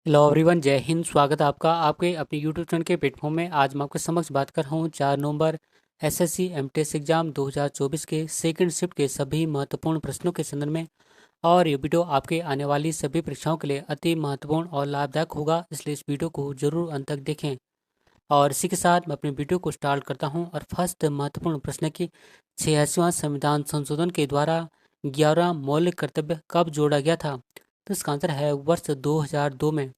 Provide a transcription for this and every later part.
Hello everyone, जय हिंद। स्वागत है आपका आपके अपने यूट्यूब चैनल के प्लेटफॉर्म में। आज मैं आपके समक्ष बात कर रहा हूँ 4 नवंबर एसएससी एमटीएस एग्जाम 2024 के सेकंड शिफ्ट के सभी महत्वपूर्ण प्रश्नों के संदर्भ में। और ये वीडियो आपके आने वाली सभी परीक्षाओं के लिए अति महत्वपूर्ण और लाभदायक होगा, इसलिए इस वीडियो को जरूर अंत तक देखें। और इसी के साथ मैं अपने वीडियो को स्टार्ट करता हूँ। और फर्स्ट महत्वपूर्ण प्रश्न है कि 86वां संविधान संशोधन के द्वारा 11वां मौलिक कर्तव्य कब जोड़ा गया था? तो इसका आंसर है वर्ष 2002 में।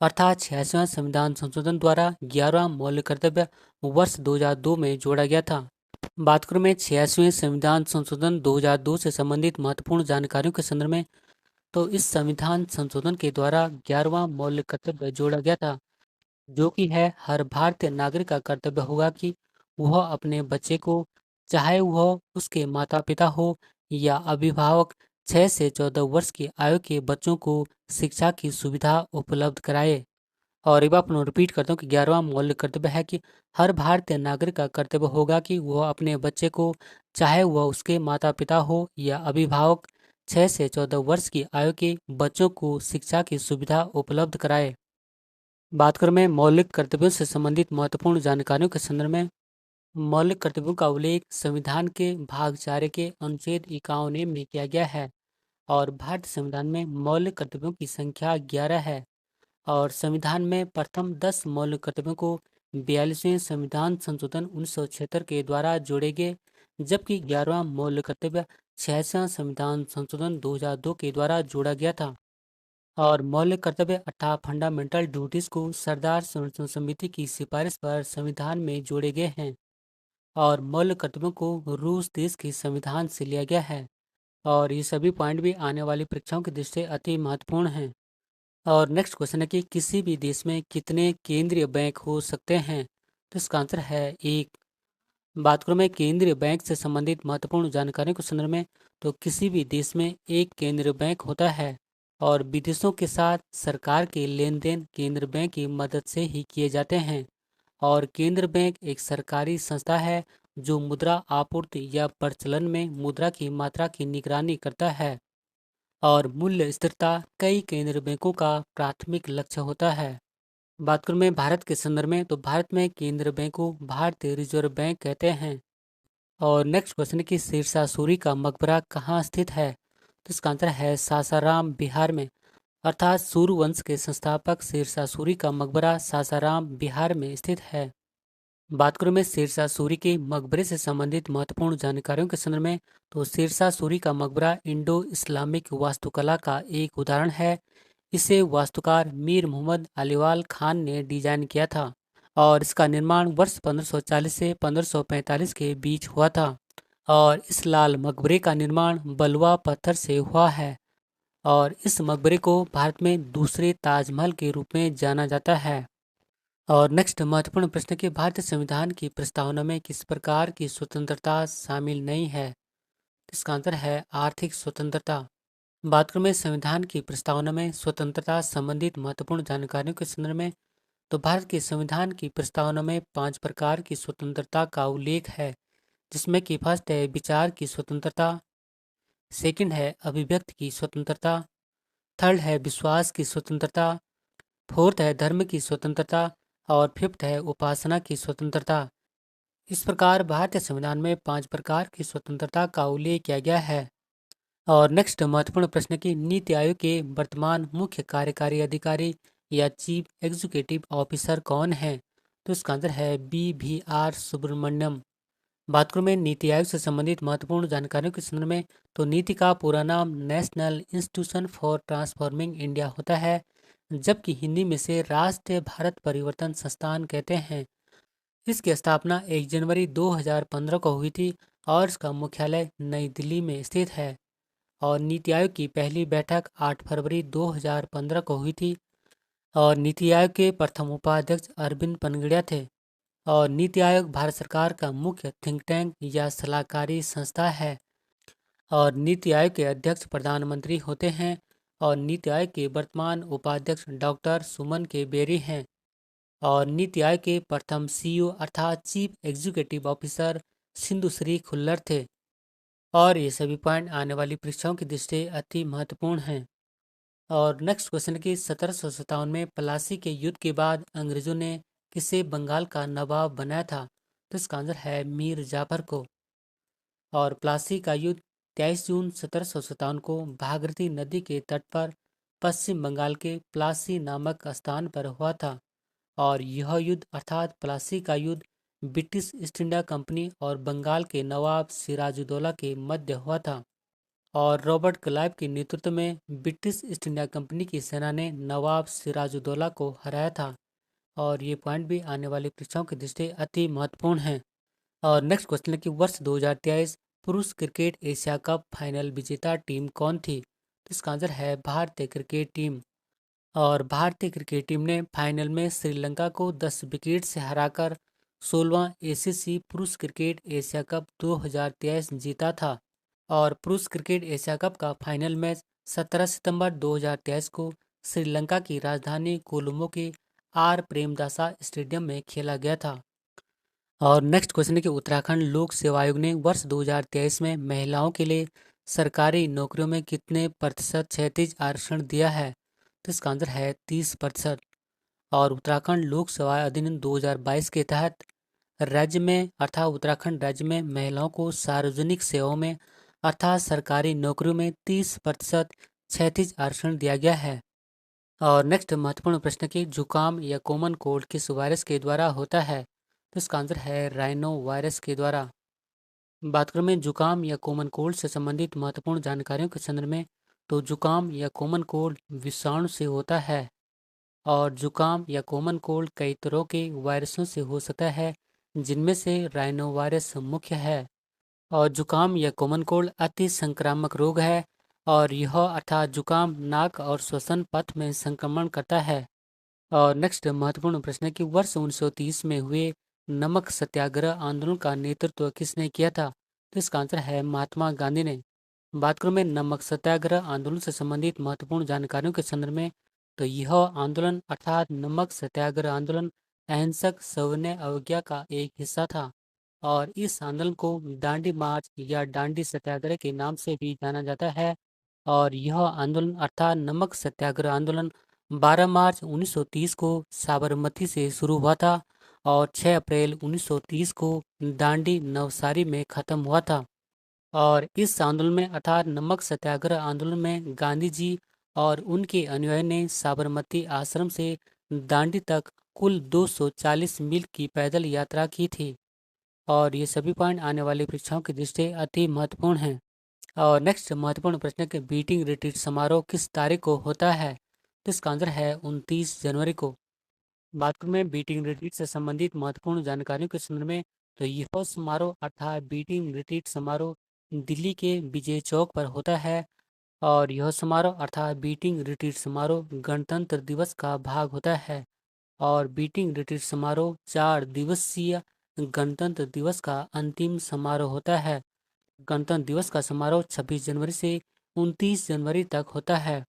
अर्थात 86वां संविधान संशोधन द्वारा 11वां मौलिक कर्तव्य वर्ष 2002 में जोड़ा गया था। बात करूं मैं 86वें संविधान संशोधन 2002 से संबंधित महत्वपूर्ण जानकारियों के संदर्भ में, तो इस संविधान संशोधन के द्वारा 11वां मौलिक कर्तव्य जोड़ा गया था, जो कि है हर भारतीय नागरिक का कर्तव्य होगा कि वह अपने बच्चे को, चाहे वह उसके माता पिता हो या अभिभावक, 6 से 14 वर्ष की आयु के बच्चों को शिक्षा की सुविधा उपलब्ध कराए। और एक बार पुनः रिपीट करता हूँ कि 11वां मौलिक कर्तव्य है कि हर भारतीय नागरिक का कर्तव्य होगा कि वह अपने बच्चे को, चाहे वह उसके माता पिता हो या अभिभावक, 6 से 14 वर्ष की आयु के बच्चों को शिक्षा की सुविधा उपलब्ध कराए। बात करूं मैं मौलिक कर्तव्यों से संबंधित महत्वपूर्ण जानकारियों के संदर्भ में, मौलिक कर्तव्यों का उल्लेख संविधान के भाग 4 के अनुच्छेद 51 में किया गया है। और भारतीय संविधान में मौलिक कर्तव्यों की संख्या 11 है। और संविधान में प्रथम 10 मौलिक कर्तव्यों को 42वें संविधान संशोधन 1976 के द्वारा जोड़े गए, जबकि 11वां मौलिक कर्तव्य 86वां संविधान संशोधन 2002 के द्वारा जोड़ा गया था। और मौलिक कर्तव्य अर्थात फंडामेंटल ड्यूटीज को सरदार संरक्षण समिति की सिफारिश पर संविधान में जोड़े गए हैं। और मौलिक कर्तव्यों को रूस देश के संविधान से लिया गया है। और ये सभी पॉइंट भी आने वाली परीक्षाओं की दृष्टि से अति महत्वपूर्ण हैं। और नेक्स्ट क्वेश्चन है कि किसी भी देश में कितने केंद्रीय बैंक हो सकते हैं? तो इसका आंसर है एक। बात करूं मैं केंद्रीय बैंक से संबंधित महत्वपूर्ण जानकारी के संदर्भ में, तो किसी भी देश में एक केंद्रीय बैंक होता है। और विदेशों के साथ सरकार के लेन देन केंद्र बैंक की मदद से ही किए जाते हैं। और केंद्र बैंक एक सरकारी संस्था है जो मुद्रा आपूर्ति या प्रचलन में मुद्रा की मात्रा की निगरानी करता है। और मूल्य स्थिरता कई केंद्रीय बैंकों का प्राथमिक लक्ष्य होता है। बात करूं मैं भारत के संदर्भ में, तो भारत में केंद्रीय बैंक को भारतीय रिजर्व बैंक कहते हैं। और नेक्स्ट क्वेश्चन है कि शेरशाह सूरी का मकबरा कहाँ स्थित है? तो इसका आंसर है सासाराम, बिहार में। अर्थात सूर्य वंश के संस्थापक शेरशाह सूरी का मकबरा सासाराम, बिहार में स्थित है। बात करूं मैं शेरशाह सूरी के मकबरे से संबंधित महत्वपूर्ण जानकारियों के संदर्भ में, तो शेरशाह सूरी का मकबरा इंडो इस्लामिक वास्तुकला का एक उदाहरण है। इसे वास्तुकार मीर मोहम्मद अलीवाल खान ने डिजाइन किया था। और इसका निर्माण वर्ष 1540 से 1545 के बीच हुआ था। और इस लाल मकबरे का निर्माण बलुआ पत्थर से हुआ है। और इस मकबरे को भारत में दूसरे ताजमहल के रूप में जाना जाता है। और नेक्स्ट महत्वपूर्ण प्रश्न कि भारतीय संविधान की प्रस्तावना में किस प्रकार की स्वतंत्रता शामिल नहीं है? इसका आंसर है आर्थिक स्वतंत्रता। बात करूं मैं संविधान की प्रस्तावना में स्वतंत्रता संबंधित महत्वपूर्ण जानकारियों के संदर्भ में, तो भारत के संविधान की प्रस्तावना में 5 प्रकार की स्वतंत्रता का उल्लेख है, जिसमें कि फर्स्ट है विचार की स्वतंत्रता, सेकंड है अभिव्यक्ति की स्वतंत्रता, थर्ड है विश्वास की स्वतंत्रता, फोर्थ है धर्म की स्वतंत्रता, और फिफ्थ है उपासना की स्वतंत्रता। इस प्रकार भारतीय संविधान में 5 प्रकार की स्वतंत्रता का उल्लेख किया गया है। और नेक्स्ट महत्वपूर्ण प्रश्न की नीति आयोग के वर्तमान मुख्य कार्यकारी अधिकारी या चीफ एग्जीक्यूटिव ऑफिसर कौन है? तो इसका आंसर है BVR सुब्रमण्यम। बात करूं मैं नीति आयोग से संबंधित महत्वपूर्ण जानकारियों के संदर्भ में, तो नीति का पूरा नाम national institution for transforming India होता है, जबकि हिंदी में से राष्ट्रीय भारत परिवर्तन संस्थान कहते हैं। इसकी स्थापना 1 जनवरी 2015 को हुई थी। और इसका मुख्यालय नई दिल्ली में स्थित है। और नीति आयोग की पहली बैठक 8 फरवरी 2015 को हुई थी। और नीति आयोग के प्रथम उपाध्यक्ष अरविंद पनगड़िया थे। और नीति आयोग भारत सरकार का मुख्य थिंक टैंक या सलाहकारी संस्था है। और नीति आयोग के अध्यक्ष प्रधानमंत्री होते हैं। और नीति आयोग के वर्तमान उपाध्यक्ष डॉक्टर सुमन के बेरी हैं। और नीति आयोग के प्रथम CEO अर्थात chief executive officer Sindhu Shri Khullar थे। और ये सभी पॉइंट आने वाली परीक्षाओं की दृष्टि से अति महत्वपूर्ण हैं। और नेक्स्ट क्वेश्चन है कि 1757 में प्लासी के युद्ध के बाद अंग्रेजों ने किसे बंगाल का नवाब बनाया था? तो इसका आंसर है मीर जाफर को। और प्लासी का युद्ध 23 जून 1757 को भागीरथी नदी के तट पर पश्चिम बंगाल के प्लासी नामक स्थान पर हुआ था। और यह युद्ध अर्थात प्लासी का युद्ध ब्रिटिश ईस्ट इंडिया कंपनी और बंगाल के नवाब सिराजुद्दौला के मध्य हुआ था। और रॉबर्ट क्लाइव के नेतृत्व में ब्रिटिश ईस्ट इंडिया कंपनी की सेना ने नवाब सिराजुद्दौला को हराया था। और ये पॉइंट भी आने वाली परीक्षाओं की दृष्टि अति महत्वपूर्ण है। और नेक्स्ट क्वेश्चन है कि वर्ष 2023 पुरुष क्रिकेट एशिया कप फाइनल विजेता टीम कौन थी? तो इसका आंसर है भारतीय क्रिकेट टीम। और भारतीय क्रिकेट टीम ने फाइनल में श्रीलंका को 10 विकेट से हराकर 16वां एसीसी पुरुष क्रिकेट एशिया कप 2023 जीता था। और पुरुष क्रिकेट एशिया कप का फाइनल मैच 17 सितंबर 2023 को श्रीलंका की राजधानी कोलंबो के आर प्रेमदासा स्टेडियम में खेला गया था। और नेक्स्ट क्वेश्चन है कि उत्तराखंड लोक सेवा आयोग ने वर्ष 2023 में महिलाओं के लिए सरकारी नौकरियों में कितने प्रतिशत क्षैतिज आरक्षण दिया है? तो इसका आंसर है 30%। और उत्तराखंड लोक सेवा अधिनियम 2022 के तहत राज्य में अर्थात उत्तराखंड राज्य में महिलाओं को सार्वजनिक सेवाओं में अर्थात सरकारी नौकरियों में 30% क्षैतिज आरक्षण दिया गया है। और नेक्स्ट महत्वपूर्ण प्रश्न की जुकाम या कॉमन कोल्ड किस वायरस के द्वारा होता है? तो इसका आंसर है राइनो वायरस के द्वारा। बात करें में जुकाम या कॉमन कोल्ड से संबंधित महत्वपूर्ण जानकारियों के संदर्भ में, तो जुकाम या कॉमन कोल्ड विषाणु से होता है। और जुकाम या कॉमन कोल्ड कई तरह के वायरसों से हो सकता है, जिनमें से राइनो वायरस मुख्य है। और जुकाम या कॉमन कोल्ड अति संक्रामक रोग है। और यह अर्थात जुकाम नाक और श्वसन पथ में संक्रमण करता है। और नेक्स्ट महत्वपूर्ण प्रश्न है कि वर्ष 1930 में हुए नमक सत्याग्रह आंदोलन का नेतृत्व किसने किया था? तो इसका आंसर है महात्मा गांधी ने। बात करूं मैं नमक सत्याग्रह आंदोलन से संबंधित महत्वपूर्ण जानकारियों के संदर्भ में, तो यह आंदोलन अर्थात नमक सत्याग्रह आंदोलन अहिंसक सविनय अवज्ञा का एक हिस्सा था। और इस आंदोलन को दांडी मार्च या दांडी सत्याग्रह के नाम से भी जाना जाता है। और यह आंदोलन अर्थात नमक सत्याग्रह आंदोलन 12 मार्च 1930 को साबरमती से शुरू हुआ था और 6 अप्रैल 1930 को दांडी नवसारी में खत्म हुआ था। और इस आंदोलन में अर्थात नमक सत्याग्रह आंदोलन में गांधी जी और उनके अनुयायी ने साबरमती आश्रम से दांडी तक कुल 240 मील की पैदल यात्रा की थी। और ये सभी पॉइंट आने वाली परीक्षाओं की दृष्टि से अति महत्वपूर्ण हैं। और नेक्स्ट महत्वपूर्ण प्रश्न है कि बीटिंग रिट्रीट समारोह किस तारीख को होता है? तो इसका आंसर है 29 जनवरी को। बात करूं मैं बीटिंग रिट्रीट से संबंधित महत्वपूर्ण जानकारियों के संदर्भ में, तो यह समारोह अर्थात बीटिंग रिट्रीट समारोह दिल्ली के विजय चौक पर होता है। और यह समारोह अर्थात बीटिंग रिट्रीट समारोह गणतंत्र दिवस का भाग होता है। और बीटिंग रिट्रीट समारोह 4 दिवसीय गणतंत्र दिवस का अंतिम समारोह होता है। गणतंत्र दिवस का समारोह 26 जनवरी से 29 जनवरी तक होता है।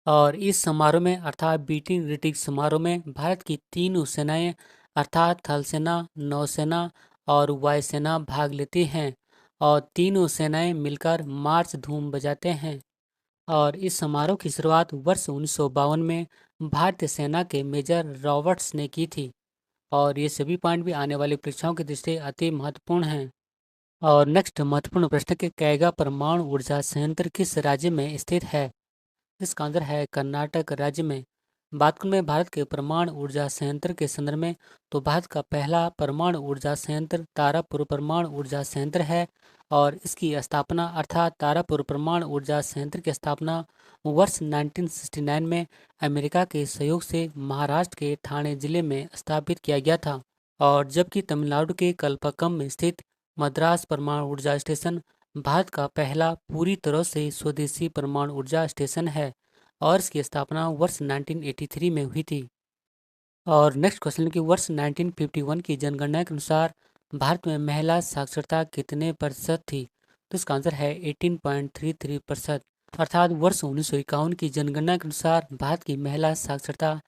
और इस समारोह में अर्थात बीटिंग रिट्रीट समारोह में भारत की तीनों सेनाएं अर्थात थल सेना, नौसेना और वायुसेना भाग लेती हैं। और तीनों सेनाएं मिलकर मार्च धूम बजाते हैं। और इस समारोह की शुरुआत वर्ष 1952 में भारतीय सेना के मेजर रॉबर्ट्स ने की थी। और ये सभी पॉइंट भी आने वाली परीक्षाओं की दृष्टि से अति महत्वपूर्ण हैं। और नेक्स्ट महत्वपूर्ण प्रश्न के कैगा परमाणु ऊर्जा संयंत्र किस राज्य में स्थित है? इसका आंसर है कर्नाटक राज्य में। बात करूं मैं भारत के परमाणु ऊर्जा संयंत्र के संदर्भ में, तो भारत का पहला परमाणु ऊर्जा संयंत्र तारापुर परमाणु ऊर्जा संयंत्र है। और इसकी स्थापना अर्थात तारापुर परमाणु ऊर्जा संयंत्र की स्थापना वर्ष 1969 में अमेरिका के सहयोग से महाराष्ट्र के ठाणे जिले में स्थापित किया गया था। और जबकि तमिलनाडु के कल्पक्कम में स्थित मद्रास परमाणु ऊर्जा स्टेशन भारत का पहला पूरी तरह से स्वदेशी परमाणु ऊर्जा स्टेशन है। और इसकी स्थापना वर्ष 1983 में हुई थी। और नेक्स्ट क्वेश्चन कि वर्ष 1951 की जनगणना के अनुसार भारत में महिला साक्षरता कितने प्रतिशत थी? तो इसका आंसर है 18.33%। अर्थात वर्ष 1951 की जनगणना के अनुसार भारत की महिला साक्षरता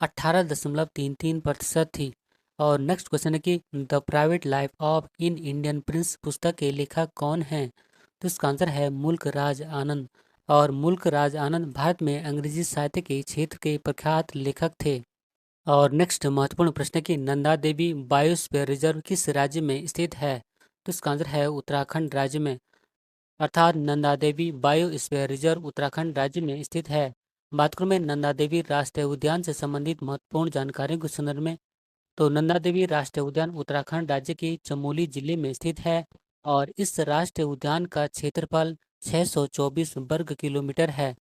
18.33% थी। और नेक्स्ट क्वेश्चन है कि the private life of in Indian Prince पुस्तक के लेखक कौन हैं? तो इसका आंसर है मुल्क राज आनंद। और मुल्क राज आनंद भारत में अंग्रेजी साहित्य के क्षेत्र के प्रख्यात लेखक थे। और नेक्स्ट महत्वपूर्ण प्रश्न है कि नंदा देवी बायोस्फीयर रिजर्व किस राज्य में स्थित है? तो इसका आंसर है उत्तराखंड राज्य में, अर्थात नंदा देवी बायोस्फीयर रिजर्व उत्तराखंड राज्य में स्थित है। बात करूं मैं नंदा देवी राष्ट्रीय उद्यान से संबंधित महत्वपूर्ण जानकारियों के संदर्भ में, तो नंदा देवी राष्ट्रीय उद्यान उत्तराखंड राज्य के चमोली जिले में स्थित है और इस राष्ट्रीय उद्यान का क्षेत्रफल 624 वर्ग किलोमीटर है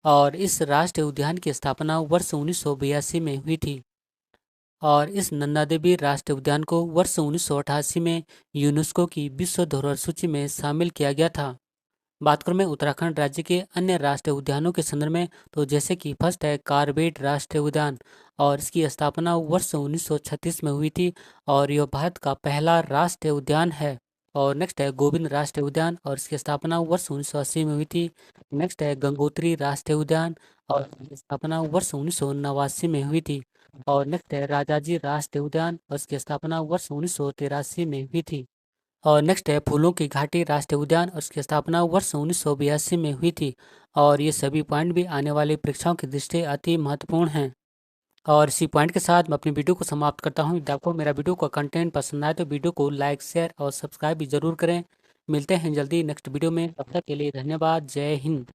और इस राष्ट्रीय उद्यान की स्थापना वर्ष 1982 में हुई थी और इस नंदा देवी राष्ट्रीय उद्यान को वर्ष 1988 में यूनेस्को की विश्व धरोहर सूची में शामिल किया गया था। बात करूं मैं उत्तराखंड राज्य के अन्य राष्ट्रीय उद्यानों के संदर्भ में, तो जैसे कि फर्स्ट है कार्बेट राष्ट्रीय उद्यान और इसकी स्थापना वर्ष 1936 में हुई थी और यह भारत का पहला राष्ट्रीय उद्यान है। और नेक्स्ट है गोविंद राष्ट्रीय उद्यान और इसकी स्थापना वर्ष 1980 में हुई थी। नेक्स्ट है गंगोत्री राष्ट्रीय उद्यान और इसकी स्थापना वर्ष 1989 में हुई थी। और नेक्स्ट है राजाजी राष्ट्रीय उद्यान और इसकी स्थापना वर्ष 1983 में हुई थी। और नेक्स्ट है फूलों की घाटी राष्ट्रीय उद्यान और इसकी स्थापना वर्ष 1982 में हुई थी। और ये सभी पॉइंट भी आने वाली परीक्षाओं की दृष्टि से अति महत्वपूर्ण हैं। और इसी पॉइंट के साथ मैं अपनी वीडियो को समाप्त करता हूँ। यदि आपको मेरा वीडियो का कंटेंट पसंद आए तो वीडियो को लाइक शेयर और सब्सक्राइब भी जरूर करें। मिलते हैं जल्दी नेक्स्ट वीडियो में, तब तक के लिए धन्यवाद। जय हिंद।